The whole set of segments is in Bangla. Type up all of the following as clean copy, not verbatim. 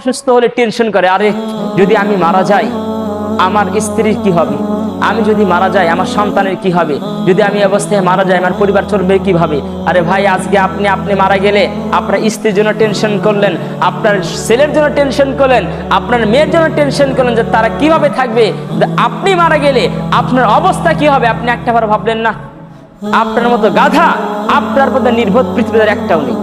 অসুস্থ হলে টেনশন করে, আরে যদি আমি মারা যাই আমার স্ত্রীর কি হবে, আমি যদি মারা যাই আমার সন্তানের কি হবে, যদি আমি অবস্থায় মারা যাই আমার পরিবার চলবে কিভাবে। আরে ভাই, আজকে আপনি মারা গেলে আপনার স্ত্রীর জন্য টেনশন করলেন, আপনার ছেলের জন্য টেনশন করলেন, আপনার মেয়ের জন্য টেনশন করলেন যে তারা কিভাবে থাকবে। আপনি মারা গেলে আপনার অবস্থা কি হবে আপনি একটাবার ভাবলেন না? আপনার মতো গাধা, আপনার মতো নির্বোধ পৃথিবীর একটাও নেই।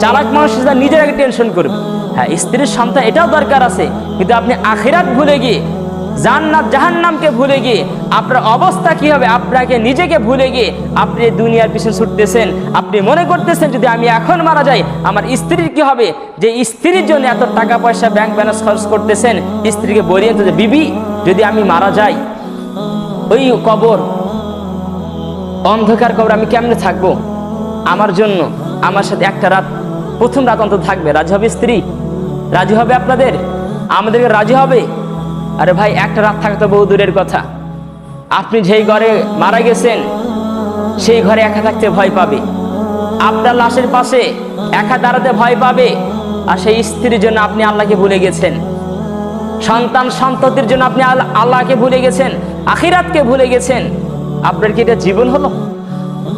চালাক মানুষ নিজের আগে টেনশন করবে। হ্যাঁ, স্ত্রীর সন্তান এটাও দরকার আছে, কিন্তু আপনি আখিরাত ভুলে গিয়ে, জান্নাত জাহান্নামকে ভুলে গিয়ে আপনার অবস্থা কি হবে আপনাকে নিজেকে ভুলে গিয়ে আপনি দুনিয়ার পিছনে ছুটতেছেন। আপনি মনে করতেছেন যদি আমি এখন মারা যাই আমার স্ত্রীর কি হবে, যে স্ত্রীর জন্য এত টাকা পয়সা ব্যাংক ব্যালেন্স খরচ করতেছেন। স্ত্রীকে বলিয়ে যে বিবি যদি আমি মারা যাই ওই কবর, অন্ধকার কবর আমি কেমনে থাকবো, আমার জন্য আমার সাথে একটা রাত, প্রথম রাত অন্তত থাকবে। রাজি হবে স্ত্রী? রাজি হবে আপনাদের? আমাদেরকে রাজি হবে? আরে ভাই, একটা রাত থাকা তো বহু দূরের কথা। আপনি যেই ঘরে মারা গেছেন সেই ঘরে একা থাকতে ভয় পাবে, আপনার লাশের পাশে একা দাঁড়াতে ভয় পাবে। আর সেই স্ত্রীর জন্য আপনি আল্লাহকে ভুলে গেছেন, সন্তান সন্ততির জন্য আপনি আল্লাহকে ভুলে গেছেন, আখিরাতকে ভুলে গেছেন। আপনার কি এটা জীবন হলো?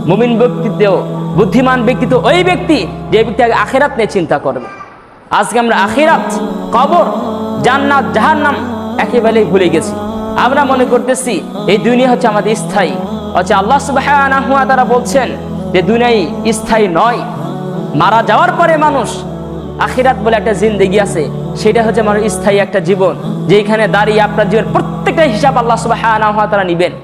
মুমিন ব্যক্তিত্ব, বুদ্ধিমান ব্যক্তিত্ব ওই ব্যক্তি যে ব্যক্তি আগে আখিরাত নিয়ে চিন্তা করবে। আজকে আমরা আখিরাত, কবর, জান্নাত জাহান্নাম একেবারেই ভুলে গেছি। আমরা মনে করতেছি এই দুনিয়া হচ্ছে আমাদের স্থায়ী, হচ্ছে আল্লাহ সুবহানাহু ওয়া তাআলা বলছেন যে দুনিয়ায় স্থায়ী নয়। মারা যাওয়ার পরে মানুষ আখিরাত বলে একটা জিন্দেগি আছে, সেটা হচ্ছে আমার স্থায়ী একটা জীবন, যেখানে দাঁড়িয়ে আপনার জীবনের প্রত্যেকটা হিসাব আল্লাহ সুবহানাহু ওয়া তাআলা নিবেন।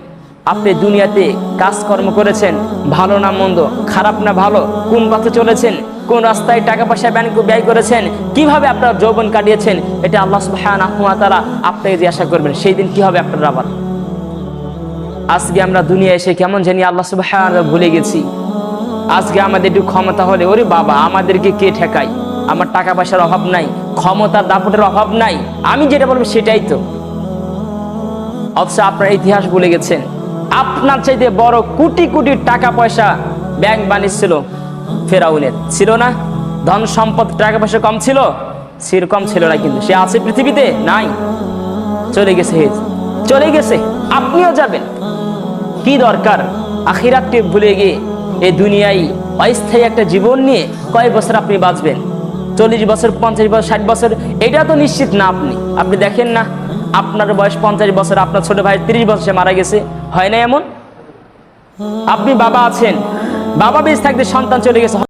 আপনি দুনিয়াতে কাজকর্ম করেছেন, ভালো না মন্দ, খারাপ না ভালো, কোন পথে চলেছেন, কোন রাস্তায় টাকা পয়সা ব্যয় করেছেন, কিভাবে আপনার যৌবন কাটিয়েছেন, এটা আল্লাহ সুবহানাহু ওয়া তাআলা আপনাকে জিজ্ঞাসা করবেন। সেই দিন কি হবে আপনার আবার? আজকে আমরা দুনিয়া এসে কেমন জানি আল্লাহ সুবহানাহু ওয়া তাআলা ভুলে গেছি। আজকে আমাদের একটু ক্ষমতা হলে ওরে বাবা আমাদেরকে কে ঠেকায়, আমার টাকা পয়সার অভাব নাই, ক্ষমতার দাপটের অভাব নাই, আমি যেটা বলবো সেটাই তো। অথচ আপনার ইতিহাস ভুলে গেছেন। আপনার চাইতে বড় কোটি কোটি টাকা পয়সা ব্যাংক ব্যালেন্স ছিল ফেরাউনের, ছিল না? ধন সম্পদ টাকা পয়সা কম ছিল? সেরকম ছিল না, কিন্তু সে আছে পৃথিবীতে? নাই, চলে গেছে, চলে গেছে। আপনিও যাবেন। কি দরকার আখিরাতকে ভুলে গিয়ে এই দুনিয়ায় অস্থায়ী একটা জীবন নিয়ে কয় বছর আপনি বাঁচবেন? 40 বছর, 50 বছর, 60 বছর, এটা তো নিশ্চিত না। আপনি দেখেন না, আপনার বয়স 50 বছর, আপনার ছোট ভাই 30 বছরে মারা গেছে, হয় না এমন? আপনি বাবা আছেন, বাবা বেঁচে থাকতে সন্তান চলে গেছে।